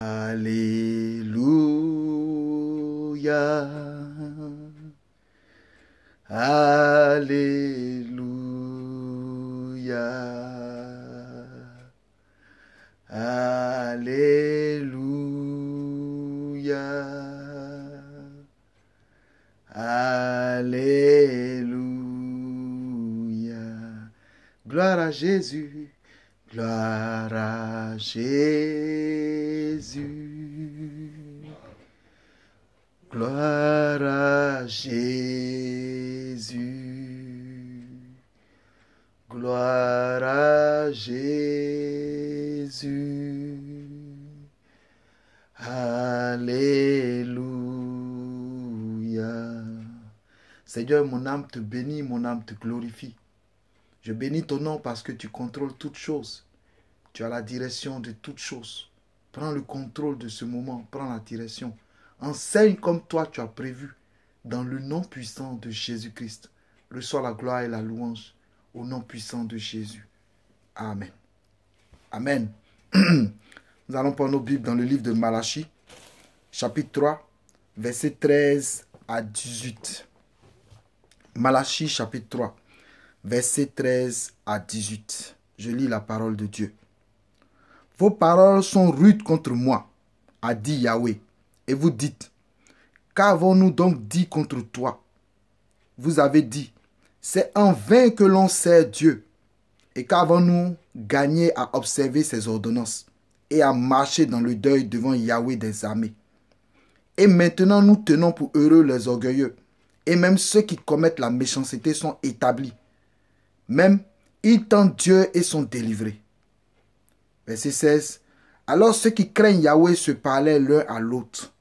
Alléluia. Alléluia. Alléluia. Alléluia. Gloire à Jésus. Gloire à Jésus. Gloire à Jésus. Gloire à Jésus. Alléluia. Seigneur, mon âme te bénit, mon âme te glorifie. Je bénis ton nom parce que tu contrôles toutes choses. Tu as la direction de toutes choses. Prends le contrôle de ce moment, prends la direction. Enseigne comme toi tu as prévu, dans le nom puissant de Jésus-Christ. Reçois la gloire et la louange au nom puissant de Jésus. Amen. Amen. Nous allons prendre nos Bibles dans le livre de Malachie, chapitre 3, versets 13 à 18. Malachie, chapitre 3, versets 13 à 18. Je lis la parole de Dieu. Vos paroles sont rudes contre moi, a dit Yahweh. Et vous dites, qu'avons-nous donc dit contre toi? Vous avez dit, c'est en vain que l'on sert Dieu. Et qu'avons-nous gagné à observer ses ordonnances et à marcher dans le deuil devant Yahweh des armées? Et maintenant nous tenons pour heureux les orgueilleux, et même ceux qui commettent la méchanceté sont établis. Même ils tentent Dieu et sont délivrés. Verset 16. Alors ceux qui craignent Yahweh se parlaient l'un à l'autre.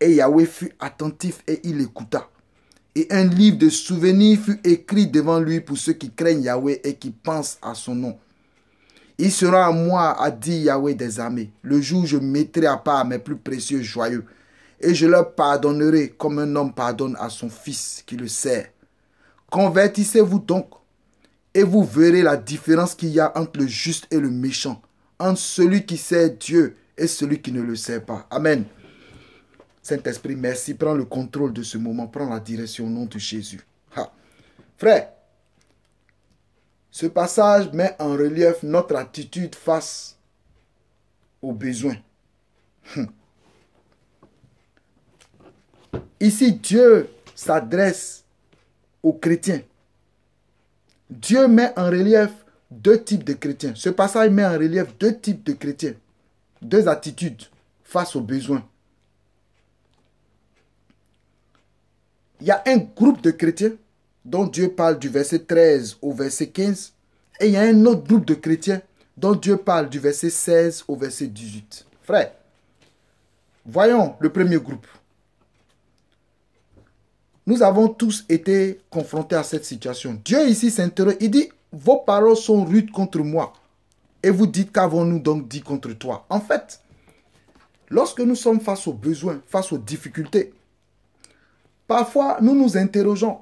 Et Yahweh fut attentif et il écouta. Et un livre de souvenirs fut écrit devant lui pour ceux qui craignent Yahweh et qui pensent à son nom. Il sera à moi, a dit Yahweh des armées, le jour où je mettrai à part mes plus précieux joyeux. Et je leur pardonnerai comme un homme pardonne à son fils qui le sert. Convertissez-vous donc, et vous verrez la différence qu'il y a entre le juste et le méchant, entre celui qui sert Dieu et celui qui ne le sert pas. Amen. Saint-Esprit, merci. Prends le contrôle de ce moment. Prends la direction au nom de Jésus. Ha. Frère, ce passage met en relief notre attitude face aux besoins. Ici, Dieu s'adresse aux chrétiens. Dieu met en relief deux types de chrétiens. Ce passage met en relief deux types de chrétiens. Deux attitudes face aux besoins. Il y a un groupe de chrétiens dont Dieu parle du verset 13 au verset 15. Et il y a un autre groupe de chrétiens dont Dieu parle du verset 16 au verset 18. Frère, voyons le premier groupe. Nous avons tous été confrontés à cette situation. Dieu ici s'interroge, il dit, vos paroles sont rudes contre moi. Et vous dites, qu'avons-nous donc dit contre toi? En fait, lorsque nous sommes face aux besoins, face aux difficultés, parfois nous nous interrogeons.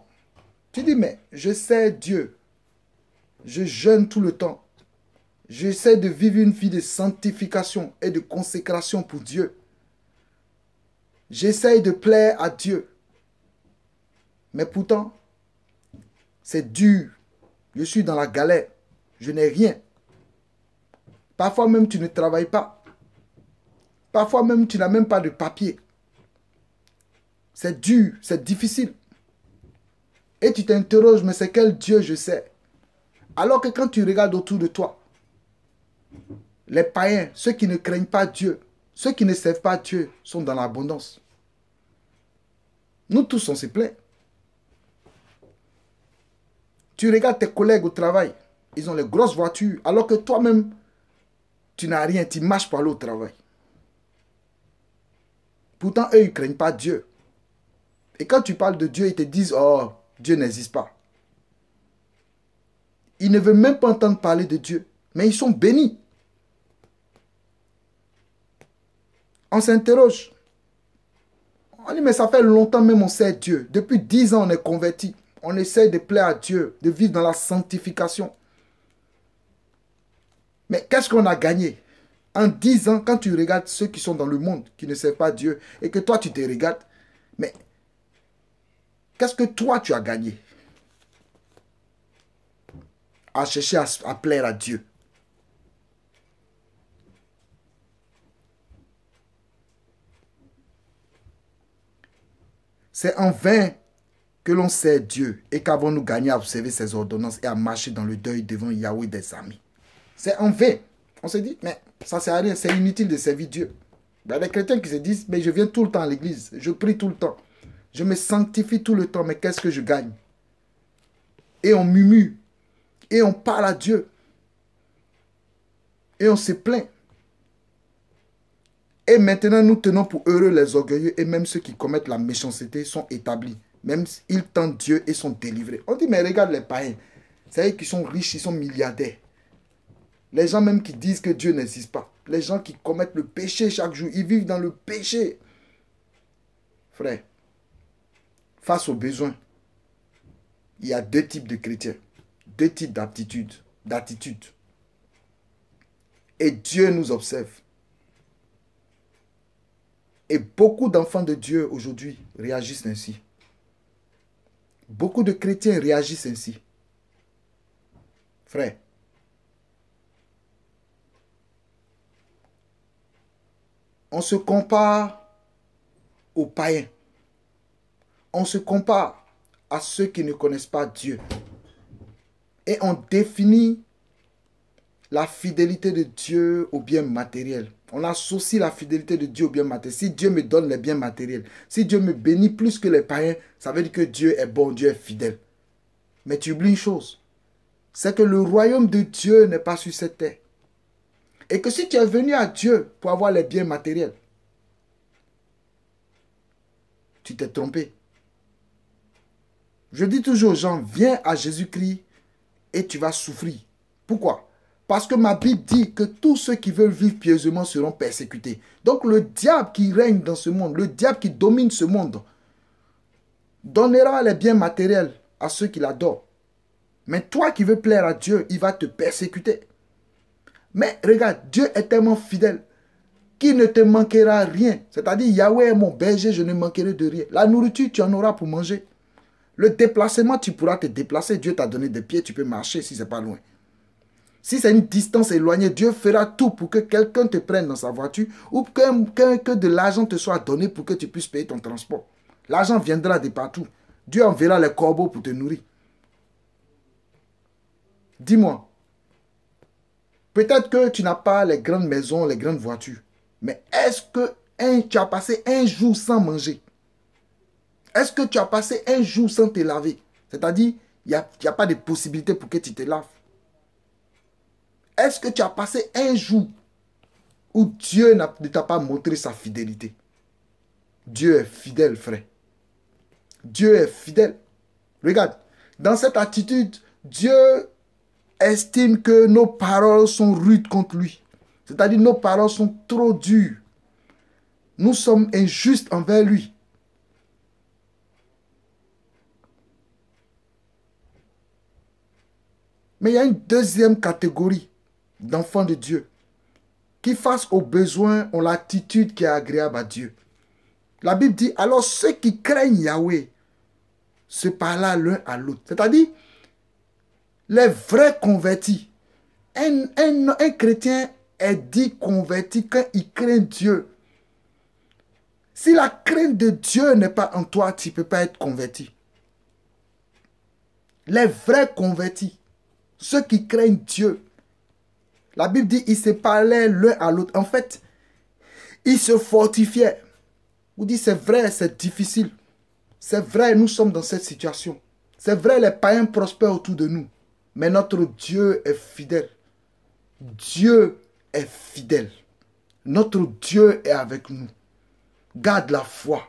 Tu dis, mais je sais Dieu. Je jeûne tout le temps. J'essaie de vivre une vie de sanctification et de consécration pour Dieu. J'essaie de plaire à Dieu. Mais pourtant, c'est dur. Je suis dans la galère. Je n'ai rien. Parfois même, tu ne travailles pas. Parfois même, tu n'as même pas de papier. C'est dur, c'est difficile. Et tu t'interroges, mais c'est quel Dieu je sais? Alors que quand tu regardes autour de toi, les païens, ceux qui ne craignent pas Dieu, ceux qui ne servent pas Dieu, sont dans l'abondance. Nous tous, on se plaît. Tu regardes tes collègues au travail, ils ont les grosses voitures, alors que toi-même, tu n'as rien, tu marches pour aller au travail. Pourtant, eux, ils ne craignent pas Dieu. Et quand tu parles de Dieu, ils te disent, oh, Dieu n'existe pas. Ils ne veulent même pas entendre parler de Dieu, mais ils sont bénis. On s'interroge. On dit, mais ça fait longtemps même on sait Dieu. Depuis 10 ans, on est convertis. On essaie de plaire à Dieu, de vivre dans la sanctification. Mais qu'est-ce qu'on a gagné? En 10 ans, quand tu regardes ceux qui sont dans le monde, qui ne servent pas Dieu, et que toi, tu te regardes, mais qu'est-ce que toi, tu as gagné à chercher à plaire à Dieu? C'est en vain que l'on sert Dieu et qu'avons-nous gagné à observer ses ordonnances et à marcher dans le deuil devant Yahweh des amis. C'est en vain. On se dit, mais ça ne sert à rien, c'est inutile de servir Dieu. Il y a des chrétiens qui se disent, mais je viens tout le temps à l'église, je prie tout le temps, je me sanctifie tout le temps, mais qu'est-ce que je gagne? Et on murmure, et on parle à Dieu, et on se plaint. Et maintenant, nous tenons pour heureux les orgueilleux, et même ceux qui commettent la méchanceté sont établis. Même ils tentent Dieu et sont délivrés. On dit, mais regarde les païens, c'est eux qui sont riches, ils sont milliardaires. Les gens même qui disent que Dieu n'existe pas. Les gens qui commettent le péché chaque jour. Ils vivent dans le péché. Frère, face aux besoins, il y a deux types de chrétiens. Deux types d'attitudes. Et Dieu nous observe. Et beaucoup d'enfants de Dieu aujourd'hui réagissent ainsi. Beaucoup de chrétiens réagissent ainsi. Frère, on se compare aux païens. On se compare à ceux qui ne connaissent pas Dieu. Et on définit la fidélité de Dieu au bien matériel. On associe la fidélité de Dieu au bien matériel. Si Dieu me donne les biens matériels, si Dieu me bénit plus que les païens, ça veut dire que Dieu est bon, Dieu est fidèle. Mais tu oublies une chose, c'est que le royaume de Dieu n'est pas sur cette terre. Et que si tu es venu à Dieu pour avoir les biens matériels, tu t'es trompé. Je dis toujours aux gens, viens à Jésus-Christ et tu vas souffrir. Pourquoi? Parce que ma Bible dit que tous ceux qui veulent vivre pieusement seront persécutés. Donc le diable qui règne dans ce monde, le diable qui domine ce monde, donnera les biens matériels à ceux qui l'adorent. Mais toi qui veux plaire à Dieu, il va te persécuter. Mais regarde, Dieu est tellement fidèle qu'il ne te manquera rien. C'est-à-dire, Yahweh est mon berger, je ne manquerai de rien. La nourriture, tu en auras pour manger. Le déplacement, tu pourras te déplacer. Dieu t'a donné des pieds, tu peux marcher si ce n'est pas loin. Si c'est une distance éloignée, Dieu fera tout pour que quelqu'un te prenne dans sa voiture ou que de l'argent te soit donné pour que tu puisses payer ton transport. L'argent viendra de partout. Dieu enverra les corbeaux pour te nourrir. Dis-moi, peut-être que tu n'as pas les grandes maisons, les grandes voitures, mais est-ce que tu as passé un jour sans manger? Est-ce que tu as passé un jour sans te laver? C'est-à-dire, il n'y a pas de possibilité pour que tu te laves. Est-ce que tu as passé un jour où Dieu ne t'a pas montré sa fidélité? Dieu est fidèle, frère. Dieu est fidèle. Regarde, dans cette attitude, Dieu estime que nos paroles sont rudes contre lui. C'est-à-dire nos paroles sont trop dures. Nous sommes injustes envers lui. Mais il y a une deuxième catégorie d'enfants de Dieu qui, face aux besoins, ont l'attitude qui est agréable à Dieu. La Bible dit, alors ceux qui craignent Yahweh se parlent l'un à l'autre. C'est-à-dire, les vrais convertis. Un chrétien est dit converti quand il craint Dieu. Si la crainte de Dieu n'est pas en toi, tu ne peux pas être converti. Les vrais convertis, ceux qui craignent Dieu, la Bible dit ils se parlaient l'un à l'autre. En fait, ils se fortifiaient. Vous dites c'est vrai, c'est difficile. C'est vrai, nous sommes dans cette situation. C'est vrai, les païens prospèrent autour de nous. Mais notre Dieu est fidèle. Dieu est fidèle. Notre Dieu est avec nous. Garde la foi.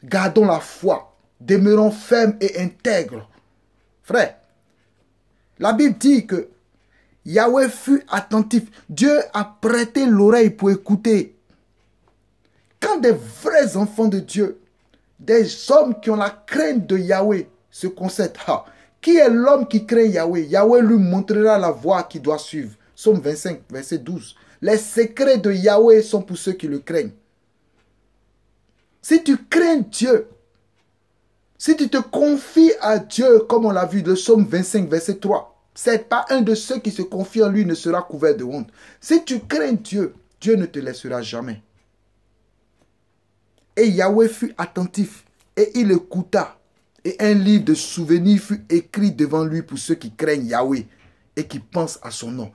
Gardons la foi. Demeurons fermes et intègres. Frère, la Bible dit que Yahweh fut attentif. Dieu a prêté l'oreille pour écouter. Quand des vrais enfants de Dieu, des hommes qui ont la crainte de Yahweh se concèdent, qui est l'homme qui craint Yahweh? Yahweh lui montrera la voie qu'il doit suivre. Psaume 25, verset 12. Les secrets de Yahweh sont pour ceux qui le craignent. Si tu crains Dieu, si tu te confies à Dieu, comme on l'a vu, le psaume 25, verset 3, c'est pas un de ceux qui se confient en lui ne sera couvert de honte. Si tu crains Dieu, Dieu ne te laissera jamais. Et Yahweh fut attentif et il écouta. Et un livre de souvenirs fut écrit devant lui pour ceux qui craignent Yahweh et qui pensent à son nom.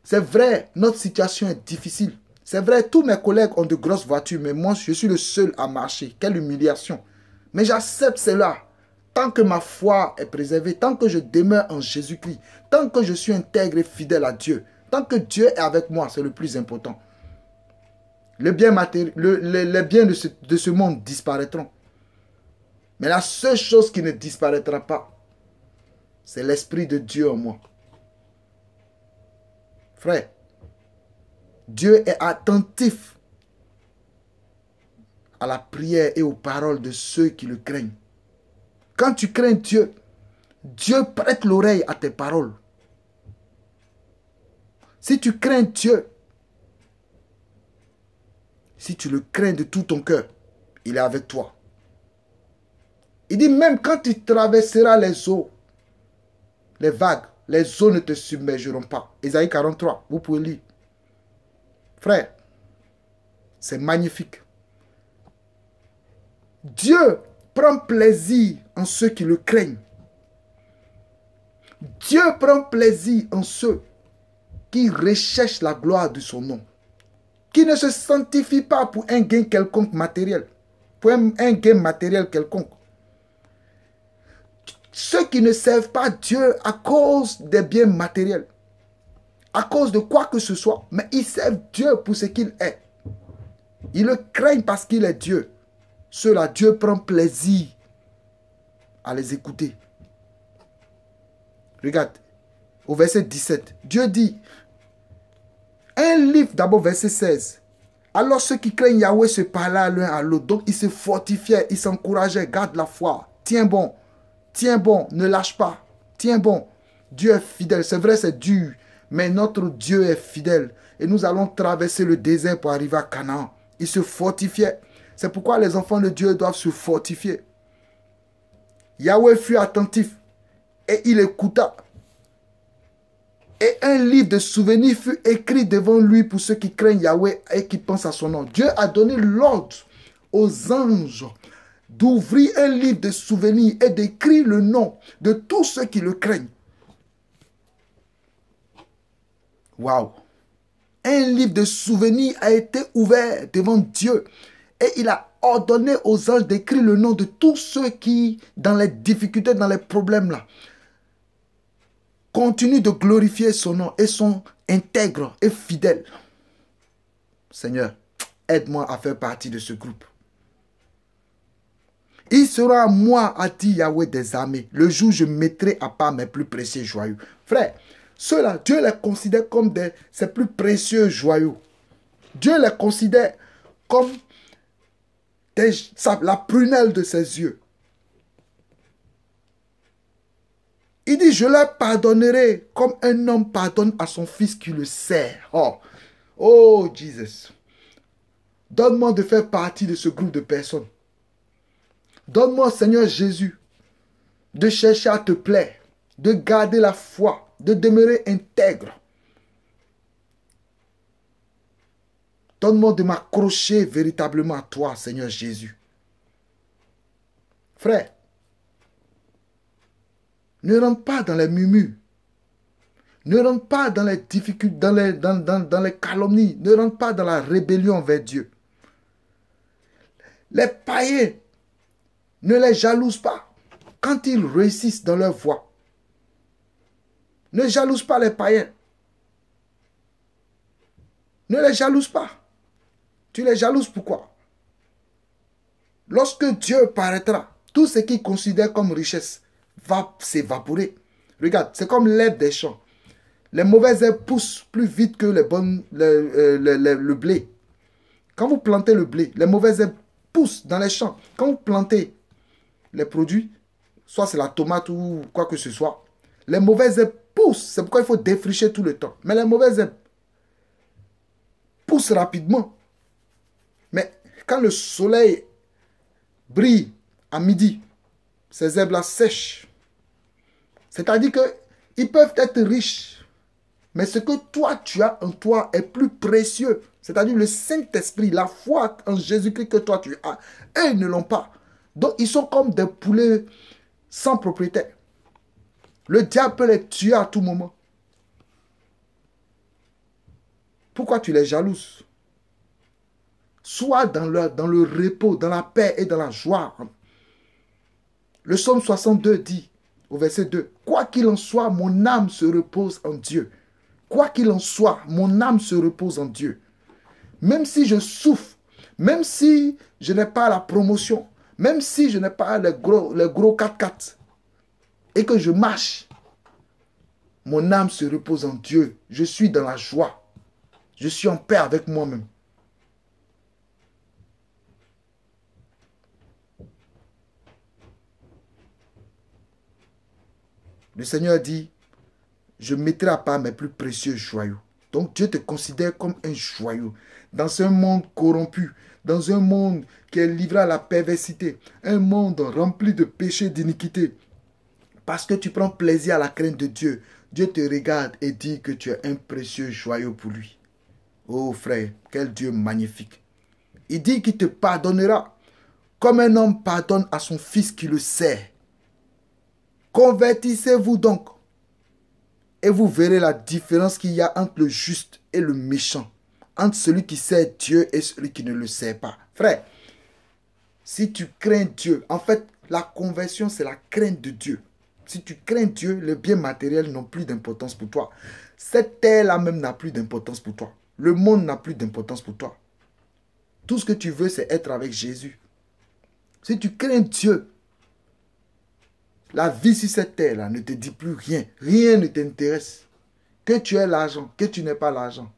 C'est vrai, notre situation est difficile. C'est vrai, tous mes collègues ont de grosses voitures, mais moi, je suis le seul à marcher. Quelle humiliation. Mais j'accepte cela. Tant que ma foi est préservée, tant que je demeure en Jésus-Christ, tant que je suis intègre et fidèle à Dieu, tant que Dieu est avec moi, c'est le plus important. Les biens de ce monde disparaîtront. Mais la seule chose qui ne disparaîtra pas, c'est l'Esprit de Dieu en moi. Frère, Dieu est attentif à la prière et aux paroles de ceux qui le craignent. Quand tu crains Dieu, Dieu prête l'oreille à tes paroles. Si tu crains Dieu, si tu le crains de tout ton cœur, il est avec toi. Il dit même quand tu traverseras les eaux, les vagues, les eaux ne te submergeront pas. Ésaïe 43, vous pouvez lire. Frère, c'est magnifique. Dieu prend plaisir en ceux qui le craignent. Dieu prend plaisir en ceux qui recherchent la gloire de son nom. Qui ne se sanctifient pas pour un gain quelconque matériel. Pour un gain matériel quelconque. Ceux qui ne servent pas Dieu à cause des biens matériels. À cause de quoi que ce soit. Mais ils servent Dieu pour ce qu'il est. Ils le craignent parce qu'il est Dieu. Ceux-là, Dieu prend plaisir à les écouter. Regarde, au verset 17, Dieu dit, un livre d'abord verset 16, alors ceux qui craignent Yahweh se parlaient l'un à l'autre, donc ils se fortifiaient, ils s'encourageaient, garde la foi, tiens bon, ne lâche pas, tiens bon, Dieu est fidèle, c'est vrai c'est dur, mais notre Dieu est fidèle, et nous allons traverser le désert pour arriver à Canaan. Ils se fortifiaient, c'est pourquoi les enfants de Dieu doivent se fortifier. Yahweh fut attentif, et il écouta. Et un livre de souvenirs fut écrit devant lui pour ceux qui craignent Yahweh et qui pensent à son nom. Dieu a donné l'ordre aux anges d'ouvrir un livre de souvenirs et d'écrire le nom de tous ceux qui le craignent. Waouh! Un livre de souvenirs a été ouvert devant Dieu et il a ordonné aux anges d'écrire le nom de tous ceux qui, dans les difficultés, dans les problèmes là, continue de glorifier son nom et sont intègres et fidèles. Seigneur, aide-moi à faire partie de ce groupe. Il sera à moi, a dit Yahweh des armées, le jour où je mettrai à part mes plus précieux joyaux. Frère, ceux-là, Dieu les considère comme ses plus précieux joyaux. Dieu les considère comme la prunelle de ses yeux. Il dit, je leur pardonnerai comme un homme pardonne à son fils qui le sert. Oh, Jesus. Donne-moi de faire partie de ce groupe de personnes. Donne-moi, Seigneur Jésus, de chercher à te plaire, de garder la foi, de demeurer intègre. Donne-moi de m'accrocher véritablement à toi, Seigneur Jésus. Frère, ne rentre pas dans les murmures. Ne rentre pas dans les difficultés, dans les calomnies. Ne rentre pas dans la rébellion vers Dieu. Les païens, ne les jalouse pas quand ils réussissent dans leur voie. Ne jalouse pas les païens. Ne les jalouse pas. Tu les jalouses pourquoi? Lorsque Dieu paraîtra, tout ce qu'ils considèrent comme richesse va s'évaporer. Regarde, c'est comme l'herbe des champs. Les mauvaises herbes poussent plus vite que le blé. Quand vous plantez le blé, les mauvaises herbes poussent dans les champs. Quand vous plantez les produits, soit c'est la tomate ou quoi que ce soit, les mauvaises herbes poussent. C'est pourquoi il faut défricher tout le temps. Mais les mauvaises herbes poussent rapidement. Mais quand le soleil brille à midi, ces herbes-là sèchent. C'est-à-dire qu'ils peuvent être riches, mais ce que toi, tu as en toi est plus précieux. C'est-à-dire le Saint-Esprit, la foi en Jésus-Christ que toi, tu as. Eux, ils ne l'ont pas. Donc, ils sont comme des poulets sans propriétaire. Le diable peut les tuer à tout moment. Pourquoi tu les jalouses? Sois dans le repos, dans la paix et dans la joie. Le psaume 62 dit, au verset 2, « Quoi qu'il en soit, mon âme se repose en Dieu. Quoi qu'il en soit, mon âme se repose en Dieu. Même si je souffre, même si je n'ai pas la promotion, même si je n'ai pas les gros 4x4 et que je marche, mon âme se repose en Dieu. Je suis dans la joie. Je suis en paix avec moi-même. » Le Seigneur dit, je mettrai à part mes plus précieux joyaux. Donc Dieu te considère comme un joyau. Dans un monde corrompu, dans un monde qui est livré à la perversité, un monde rempli de péchés, d'iniquité. Parce que tu prends plaisir à la crainte de Dieu, Dieu te regarde et dit que tu es un précieux joyau pour lui. Oh frère, quel Dieu magnifique. Il dit qu'il te pardonnera comme un homme pardonne à son fils qui le sert. Convertissez-vous donc et vous verrez la différence qu'il y a entre le juste et le méchant, entre celui qui sert Dieu et celui qui ne le sert pas. Frère, si tu crains Dieu, en fait, la conversion, c'est la crainte de Dieu. Si tu crains Dieu, les biens matériels n'ont plus d'importance pour toi. Cette terre-là même n'a plus d'importance pour toi. Le monde n'a plus d'importance pour toi. Tout ce que tu veux, c'est être avec Jésus. Si tu crains Dieu, la vie sur cette terre-là ne te dit plus rien. Rien ne t'intéresse. Que tu aies l'argent, que tu n'aies pas l'argent.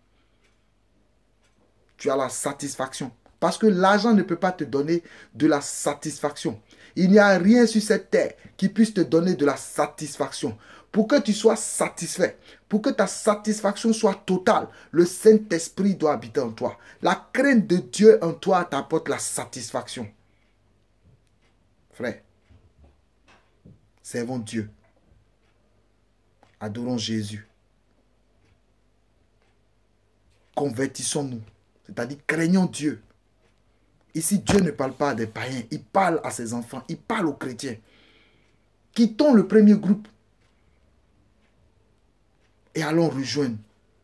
Tu as la satisfaction. Parce que l'argent ne peut pas te donner de la satisfaction. Il n'y a rien sur cette terre qui puisse te donner de la satisfaction. Pour que tu sois satisfait, pour que ta satisfaction soit totale, le Saint-Esprit doit habiter en toi. La crainte de Dieu en toi t'apporte la satisfaction. Frère, servons Dieu. Adorons Jésus. Convertissons-nous. C'est-à-dire, craignons Dieu. Ici, Dieu ne parle pas des païens. Il parle à ses enfants. Il parle aux chrétiens. Quittons le premier groupe. Et allons rejoindre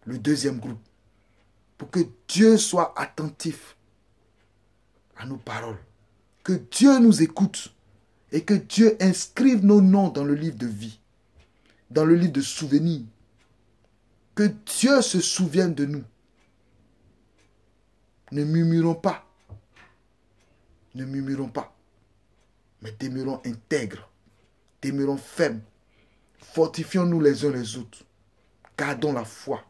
le deuxième groupe. Pour que Dieu soit attentif à nos paroles. Que Dieu nous écoute. Et que Dieu inscrive nos noms dans le livre de vie. Dans le livre de souvenirs. Que Dieu se souvienne de nous. Ne murmurons pas. Ne murmurons pas. Mais demeurons intègres. Demeurons fermes. Fortifions-nous les uns les autres. Gardons la foi.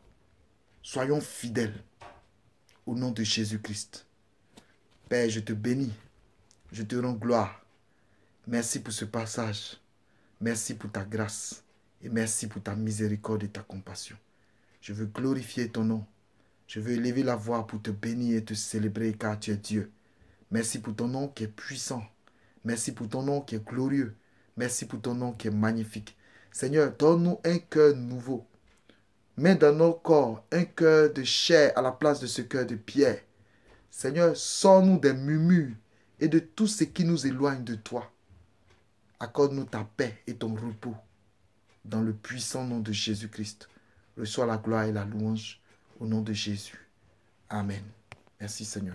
Soyons fidèles. Au nom de Jésus-Christ. Père, je te bénis. Je te rends gloire. Merci pour ce passage. Merci pour ta grâce. Et merci pour ta miséricorde et ta compassion. Je veux glorifier ton nom. Je veux élever la voix pour te bénir et te célébrer car tu es Dieu. Merci pour ton nom qui est puissant. Merci pour ton nom qui est glorieux. Merci pour ton nom qui est magnifique. Seigneur, donne-nous un cœur nouveau. Mets dans nos corps un cœur de chair à la place de ce cœur de pierre. Seigneur, sors-nous des murmures et de tout ce qui nous éloigne de toi. Accorde-nous ta paix et ton repos. Dans le puissant nom de Jésus-Christ. Reçois la gloire et la louange au nom de Jésus. Amen. Merci Seigneur.